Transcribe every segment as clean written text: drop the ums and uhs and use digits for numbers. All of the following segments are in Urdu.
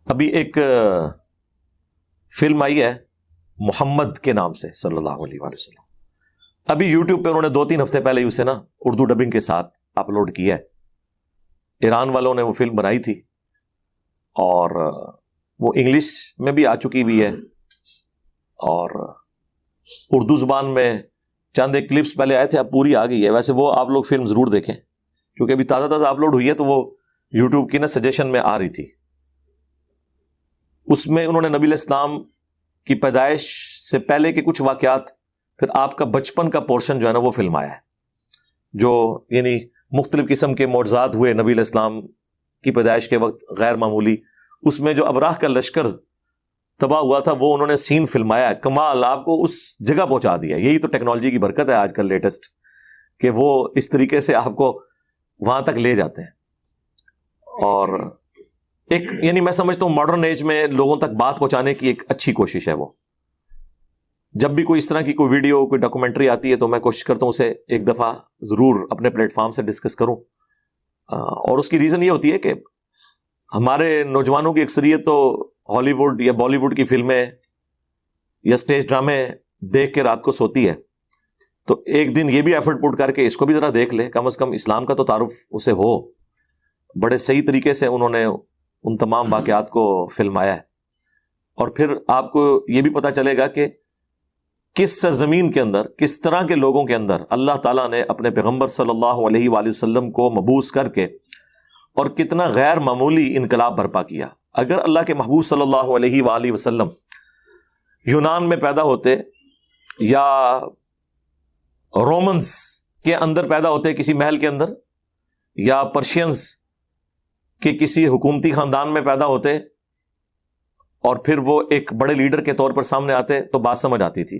ابھی ایک فلم آئی ہے محمد کے نام سے صلی اللہ علیہ وآلہ وسلم. ابھی یوٹیوب پہ انہوں نے 2-3 ہفتے پہلے ہی اسے نا اردو ڈبنگ کے ساتھ اپلوڈ کیا ہے. ایران والوں نے وہ فلم بنائی تھی اور وہ انگلش میں بھی آ چکی بھی ہے اور اردو زبان میں چند ایک کلپس پہلے آئے تھے، اب پوری آ گئی ہے. ویسے وہ آپ لوگ فلم ضرور دیکھیں کیونکہ ابھی تازہ تازہ اپلوڈ ہوئی ہے تو وہ یوٹیوب کی نا سجیشن میں آ رہی تھی. اس میں انہوں نے نبی علیہ السلام کی پیدائش سے پہلے کے کچھ واقعات، پھر آپ کا بچپن کا پورشن جو ہے نا وہ فلم آیا ہے، جو یعنی مختلف قسم کے معجزات ہوئے نبی علیہ السلام کی پیدائش کے وقت غیر معمولی. اس میں جو ابراہ کا لشکر تباہ ہوا تھا وہ انہوں نے سین فلمایا ہے. کمال، آپ کو اس جگہ پہنچا دیا. یہی تو ٹیکنالوجی کی برکت ہے آج کل لیٹسٹ، کہ وہ اس طریقے سے آپ کو وہاں تک لے جاتے ہیں. اور ایک یعنی میں سمجھتا ہوں ماڈرن ایج میں لوگوں تک بات پہنچانے کی ایک اچھی کوشش ہے. وہ جب بھی کوئی اس طرح کی کوئی ویڈیو کوئی ڈاکومنٹری آتی ہے تو میں کوشش کرتا ہوں اسے ایک دفعہ ضرور اپنے پلیٹ فارم سے ڈسکس کروں. اور اس کی ریزن یہ ہوتی ہے کہ ہمارے نوجوانوں کی اکثریت تو ہالی ووڈ یا بالی ووڈ کی فلمیں یا اسٹیج ڈرامے دیکھ کے رات کو سوتی ہے. تو ایک دن یہ بھی ایفرٹ پٹ کر کے اس کو بھی ذرا دیکھ لے، کم از کم اسلام کا تو تعارف اسے ہو. بڑے صحیح طریقے سے انہوں نے ان تمام واقعات کو فلمایا ہے. اور پھر آپ کو یہ بھی پتہ چلے گا کہ کس سرزمین کے اندر، کس طرح کے لوگوں کے اندر اللہ تعالیٰ نے اپنے پیغمبر صلی اللہ علیہ وآلہ وسلم کو مبعوث کر کے اور کتنا غیر معمولی انقلاب برپا کیا. اگر اللہ کے محبوب صلی اللہ علیہ وآلہ وسلم یونان میں پیدا ہوتے یا رومنز کے اندر پیدا ہوتے، کسی محل کے اندر، یا پرشینز کے کسی حکومتی خاندان میں پیدا ہوتے اور پھر وہ ایک بڑے لیڈر کے طور پر سامنے آتے تو بات سمجھ آتی تھی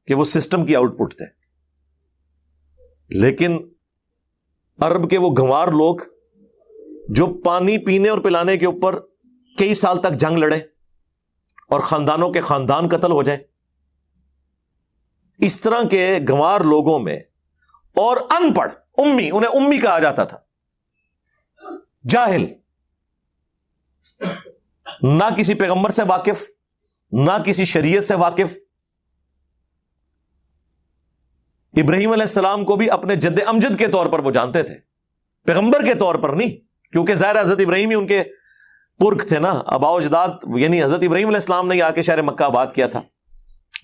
کہ وہ سسٹم کی آؤٹ پٹ تھے. لیکن عرب کے وہ گنوار لوگ جو پانی پینے اور پلانے کے اوپر کئی سال تک جنگ لڑے اور خاندانوں کے خاندان قتل ہو جائیں، اس طرح کے گنوار لوگوں میں، اور ان پڑھ امی، انہیں امی کہا جاتا تھا، جاہل، نہ کسی پیغمبر سے واقف، نہ کسی شریعت سے واقف. ابراہیم علیہ السلام کو بھی اپنے جد امجد کے طور پر وہ جانتے تھے، پیغمبر کے طور پر نہیں، کیونکہ ظاہر حضرت ابراہیم ہی ان کے پرکھ تھے نا، آباء و اجداد. یعنی حضرت ابراہیم علیہ السلام نے ہی آ کے شہر مکہ آباد کیا تھا.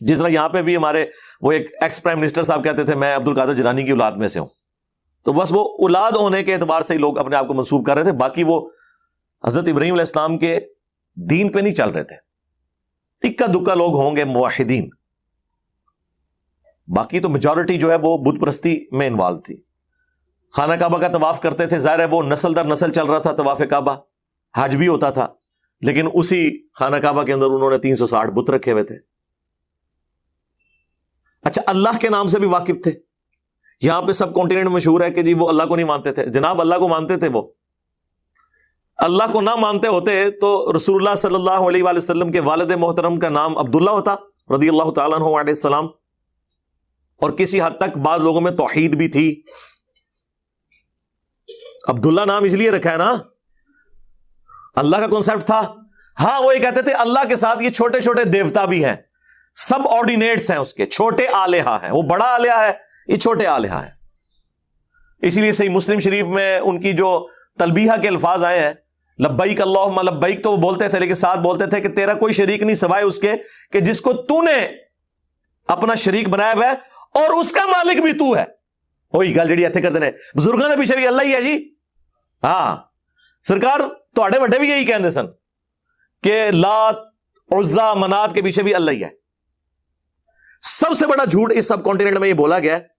جس طرح یہاں پہ بھی ہمارے وہ ایک ایکس پرائم منسٹر صاحب کہتے تھے میں عبد القادر جیلانی کی اولاد میں سے ہوں. تو بس وہ اولاد ہونے کے اعتبار سے ہی لوگ اپنے آپ کو منسوب کر رہے تھے، باقی وہ حضرت ابراہیم علیہ السلام کے دین پہ نہیں چل رہے تھے. اکا دکا لوگ ہوں گے موحدین، باقی تو میجورٹی جو ہے وہ بت پرستی میں انوالو تھی. خانہ کعبہ کا طواف کرتے تھے، ظاہر ہے وہ نسل در نسل چل رہا تھا طواف کعبہ. حج بھی ہوتا تھا، لیکن اسی خانہ کعبہ کے اندر انہوں نے 360 بت رکھے ہوئے تھے. اچھا، اللہ کے نام سے بھی واقف تھے. یہاں پہ سب کانٹیننٹ میں مشہور ہے کہ جی وہ اللہ کو نہیں مانتے تھے. جناب اللہ کو مانتے تھے. وہ اللہ کو نہ مانتے ہوتے تو رسول اللہ صلی اللہ علیہ وآلہ وسلم کے والد محترم کا نام عبداللہ ہوتا رضی اللہ تعالیٰ عنہ علیہ السلام. اور کسی حد تک بعض لوگوں میں توحید بھی تھی. عبداللہ نام اس لیے رکھا ہے نا، اللہ کا کانسیپٹ تھا. ہاں، وہ یہ کہتے تھے اللہ کے ساتھ یہ چھوٹے چھوٹے دیوتا بھی ہیں، سب آرڈینیٹس ہیں اس کے، چھوٹے آلیہ ہیں. وہ بڑا آلیہ ہے، یہ چھوٹے آلیہ ہیں. اسی لیے صحیح مسلم شریف میں ان کی جو تلبیہ کے الفاظ آئے ہیں، لبیک اللہم لبیک، تو وہ بولتے تھے لیکن ساتھ بولتے تھے کہ تیرا کوئی شریک نہیں سوائے اس کے کہ جس کو تو نے اپنا شریک بنایا ہوا ہے اور اس کا مالک بھی تو ہے. وہی گل جڑی ایتھے کرتے ہیں بزرگوں نے پیچھے بھی اللہ ہی ہے جی. ہاں، سرکار تواڈے وڈے بھی یہی کہندے سن کہ لات عزا منات کے پیچھے بھی اللہ ہی ہے. سب سے بڑا جھوٹ اس سب کانٹیننٹ میں یہ بولا گیا ہے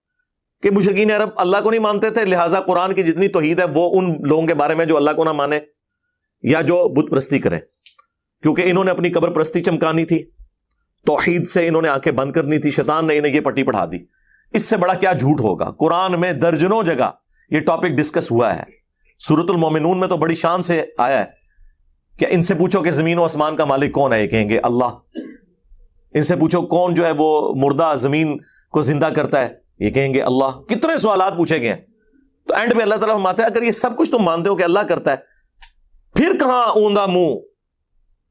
کہ مشرکین عرب اللہ کو نہیں مانتے تھے، لہٰذا قرآن کی جتنی توحید ہے وہ ان لوگوں کے بارے میں جو اللہ کو نہ مانے یا جو بت پرستی کریں، کیونکہ انہوں نے اپنی قبر پرستی چمکانی تھی، توحید سے انہوں نے آنکھیں بند کرنی تھی، شیطان نے انہیں یہ پٹی پڑھا دی. اس سے بڑا کیا جھوٹ ہوگا؟ قرآن میں درجنوں جگہ یہ ٹاپک ڈسکس ہوا ہے. سورۃ المومنون میں تو بڑی شان سے آیا ہے کہ ان سے پوچھو کہ زمین و آسمان کا مالک کون ہے، یہ کہیں گے اللہ. ان سے پوچھو کون جو ہے وہ مردہ زمین کو زندہ کرتا ہے، یہ کہیں گے اللہ. کتنے سوالات پوچھے گئے ہیں. تو اینڈ پہ اللہ تعالیٰ فرماتا ہے اگر یہ سب کچھ تم مانتے ہو کہ اللہ کرتا ہے، پھر کہاں اوندا منہ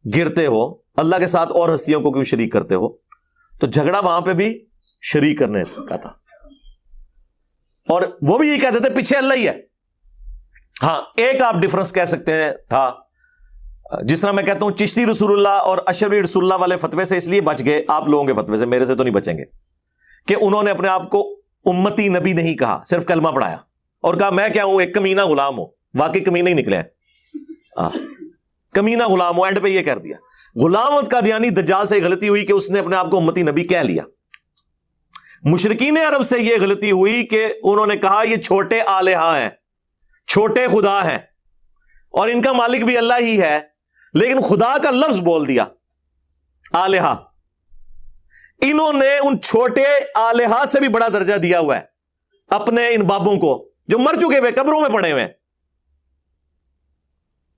گرتے ہو, اللہ کے ساتھ اور ہستیوں کو کیوں شریک کرتے ہو؟ تو جھگڑا وہاں پہ بھی شریک کرنے کا تھا, اور وہ بھی یہ کہتے تھے پیچھے اللہ ہی ہے. ہاں ایک آپ ڈفرنس کہہ سکتے ہیں تھا, جس طرح میں کہتا ہوں چشتی رسول اللہ اور اشعری رسول اللہ والے فتوے سے اس لیے بچ گئے آپ لوگوں کے فتوے سے, میرے سے تو نہیں بچیں گے, کہ انہوں نے اپنے آپ کو امتی نبی نہیں کہا, صرف کلمہ پڑھایا اور کہا میں کیا ہوں, ایک کمینہ غلام ہوں. واقعی کمینہ ہی نکلے ہیں, کمینہ غلام ہوں. اینڈ پہ یہ کر دیا. غلام قادیانی دجال سے غلطی ہوئی کہ اس نے اپنے آپ کو امتی نبی کہہ لیا. مشرکین عرب سے یہ غلطی ہوئی کہ انہوں نے کہا یہ چھوٹے آلہہ ہیں, چھوٹے خدا ہیں, اور ان کا مالک بھی اللہ ہی ہے, لیکن خدا کا لفظ بول دیا آلہہ. انہوں نے ان چھوٹے آلہہ سے بھی بڑا درجہ دیا ہوا ہے اپنے ان بابوں کو جو مر چکے ہوئے قبروں میں پڑے ہوئے,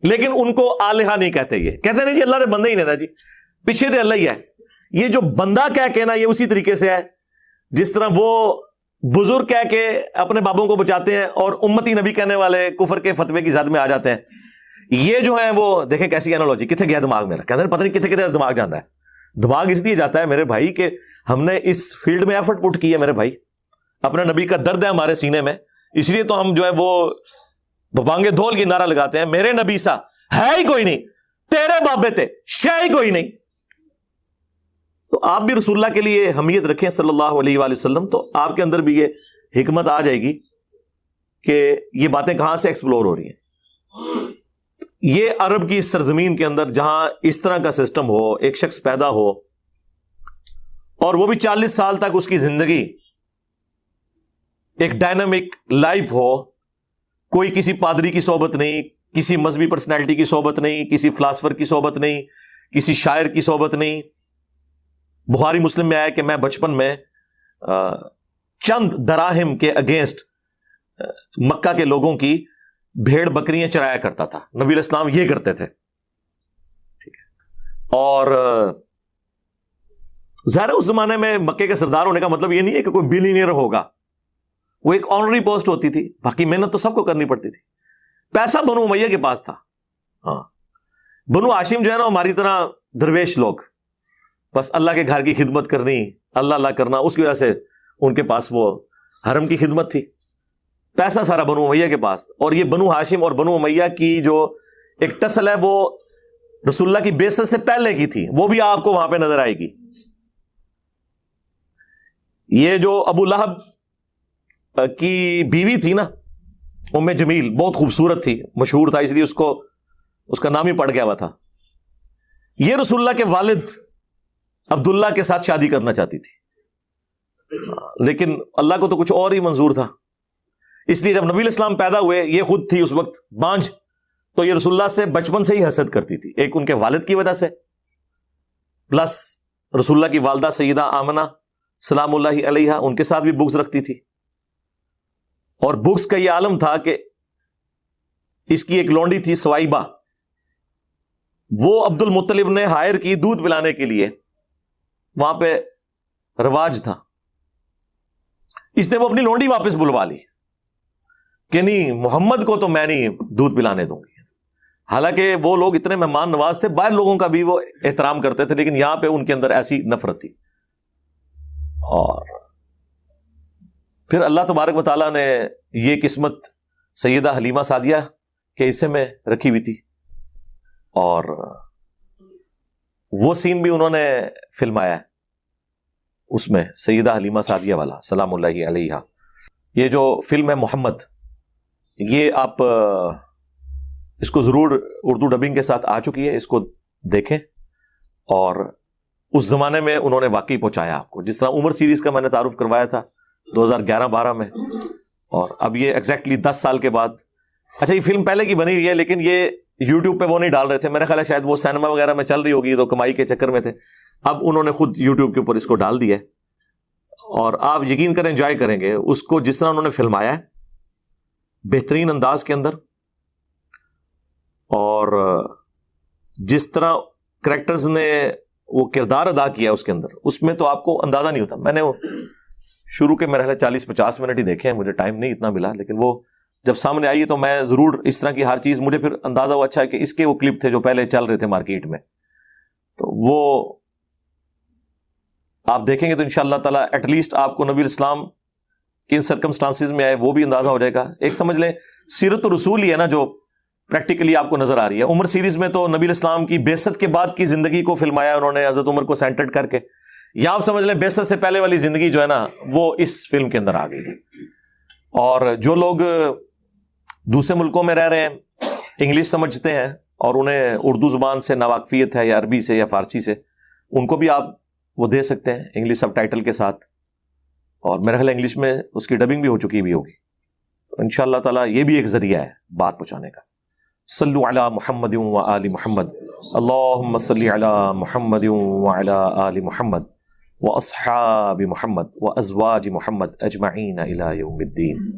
لیکن ان کو آلہہ نہیں کہتے. یہ کہتے نہیں جی اللہ نے بندہ ہی نہیں نا جی, پیچھے تو اللہ ہی ہے. یہ جو بندہ کہہ کے نا, یہ اسی طریقے سے ہے جس طرح وہ بزرگ کہہ کے اپنے بابوں کو بچاتے ہیں اور امتی نبی کہنے والے کفر کے فتوے کی زد میں آ جاتے ہیں. یہ جو ہیں وہ دیکھیں کیسی اینالوجی, کتنے گیا دماغ میرا, کہتے ہیں پتہ نہیں کتنے کتنے دماغ جاتا ہے. دماغ اس لیے جاتا ہے میرے بھائی کہ ہم نے اس فیلڈ میں ایفرٹ پٹ کی ہے میرے بھائی, اپنے نبی کا درد ہے ہمارے سینے میں, اس لیے تو ہم جو ہے وہ بانگے دھول کی نعرہ لگاتے ہیں میرے نبی سا ہے ہی کوئی نہیں, تیرے بابے تھے شے ہی کوئی نہیں. تو آپ بھی رسول اللہ کے لیے حمیت رکھیں صلی اللہ علیہ وآلہ وسلم, تو آپ کے اندر بھی یہ حکمت آ جائے گی کہ یہ باتیں کہاں سے ایکسپلور ہو رہی ہیں. یہ عرب کی سرزمین کے اندر جہاں اس طرح کا سسٹم ہو, ایک شخص پیدا ہو اور وہ بھی 40 سال تک اس کی زندگی ایک ڈائنامک لائف ہو, کوئی کسی پادری کی صحبت نہیں, کسی مذہبی پرسنالٹی کی صحبت نہیں, کسی فلاسفر کی صحبت نہیں, کسی شاعر کی صحبت نہیں. بخاری مسلم میں آیا کہ میں بچپن میں چند دراہم کے اگینسٹ مکہ کے لوگوں کی بھیڑ بکریاں چرایا کرتا تھا. نبی علیہ السلام یہ کرتے تھے. ٹھیک ہے, اور ظاہر اس زمانے میں مکے کے سردار ہونے کا مطلب یہ نہیں ہے کہ کوئی بلینئر ہوگا, وہ ایک آنرری پوسٹ ہوتی تھی, باقی محنت تو سب کو کرنی پڑتی تھی. پیسہ بنو امیہ کے پاس تھا. ہاں بنو ہاشم جو ہے نا ہماری طرح درویش لوگ, بس اللہ کے گھر کی خدمت کرنی, اللہ اللہ کرنا, اس کی وجہ سے ان کے پاس وہ حرم کی خدمت تھی. پیسہ سارا بنو امیہ کے پاس. اور یہ بنو ہاشم اور بنو امیہ کی جو ایک ٹسل ہے وہ رسول اللہ کی بعثت سے پہلے کی تھی, وہ بھی آپ کو وہاں پہ نظر آئے گی. یہ جو ابو لہب کی بیوی تھی نا ام جمیل, بہت خوبصورت تھی, مشہور تھا, اس لیے اس کا نام ہی پڑ گیا ہوا تھا. یہ رسول اللہ کے والد عبداللہ کے ساتھ شادی کرنا چاہتی تھی, لیکن اللہ کو تو کچھ اور ہی منظور تھا. اس لیے جب نبی علیہ السلام پیدا ہوئے, یہ خود تھی اس وقت بانجھ, تو یہ رسول اللہ سے بچپن سے ہی حسد کرتی تھی, ایک ان کے والد کی وجہ سے, پلس رسول اللہ کی والدہ سیدہ آمنہ سلام اللہ علیہ, ان کے ساتھ بھی بغض رکھتی تھی. اور بغض کا یہ عالم تھا کہ اس کی ایک لونڈی تھی سوائبہ, وہ عبد المطلب نے ہائر کی دودھ پلانے کے لیے, وہاں پہ رواج تھا. اس نے وہ اپنی لونڈی واپس بلوا لی کہ نہیں محمد کو تو میں نہیں دودھ پلانے دوں گی. حالانکہ وہ لوگ اتنے مہمان نواز تھے, باہر لوگوں کا بھی وہ احترام کرتے تھے, لیکن یہاں پہ ان کے اندر ایسی نفرت تھی. اور پھر اللہ تبارک و تعالیٰ نے یہ قسمت سیدہ حلیمہ سعدیہ کے حصے میں رکھی ہوئی تھی, اور وہ سین بھی انہوں نے فلمایا اس میں, سیدہ حلیمہ سعدیہ والا سلام اللہ علیہ. یہ جو فلم ہے محمد, یہ آپ اس کو ضرور اردو ڈبنگ کے ساتھ آ چکی ہے, اس کو دیکھیں. اور اس زمانے میں انہوں نے واقعی پہنچایا آپ کو, جس طرح عمر سیریز کا میں نے تعارف کروایا تھا 2011-12 میں, اور اب یہ ایگزیکٹلی 10 سال کے بعد. اچھا یہ فلم پہلے کی بنی ہوئی ہے, لیکن یہ یوٹیوب پہ وہ نہیں ڈال رہے تھے, میرا خیال ہے شاید وہ سینما وغیرہ میں چل رہی ہوگی تو کمائی کے چکر میں تھے. اب انہوں نے خود یوٹیوب کے اوپر اس کو ڈال دیا ہے, اور آپ یقین کریں انجوائے کریں گے اس کو, جس طرح انہوں نے فلمایا ہے بہترین انداز کے اندر, اور جس طرح کریکٹرز نے وہ کردار ادا کیا اس کے اندر, اس میں تو آپ کو اندازہ نہیں ہوتا. میں نے وہ شروع کے میرے 40-50 منٹ ہی دیکھے ہیں, مجھے ٹائم نہیں اتنا ملا, لیکن وہ جب سامنے آئی تو میں ضرور اس طرح کی ہر چیز, مجھے پھر اندازہ ہوا اچھا ہے کہ اس کے وہ کلپ تھے جو پہلے چل رہے تھے مارکیٹ میں, تو وہ آپ دیکھیں گے تو انشاءاللہ تعالیٰ ایٹ لیسٹ آپ کو نبی الاسلام کن سرکمسٹانسز میں آئے وہ بھی اندازہ ہو جائے گا. ایک سمجھ لیں سیرت الرسول ہی ہے نا جو پریکٹیکلی آپ کو نظر آ رہی ہے. عمر سیریز میں تو نبی الاسلام کی بعثت کے بعد کی زندگی کو فلمایا انہوں نے حضرت عمر کو سینٹرڈ کر کے. یا آپ سمجھ لیں بعثت سے پہلے والی زندگی جو ہے نا وہ اس فلم کے اندر آ گئی ہے. اور جو لوگ دوسرے ملکوں میں رہ رہے ہیں, انگلش سمجھتے ہیں اور انہیں اردو زبان سے ناواقفیت ہے یا عربی سے یا فارسی سے, ان کو بھی آپ وہ دے سکتے ہیں انگلش سب ٹائٹل کے ساتھ, اور میرا خیال انگلش میں اس کی ڈبنگ بھی ہو چکی بھی ہوگی. انشاءاللہ تعالیٰ یہ بھی ایک ذریعہ ہے بات پہنچانے کا. صلو علی محمد و آل محمد, اللہم صلی علی محمد و علی آل محمد و اصحاب محمد و ازواج محمد اجمعین الی یوم الدین.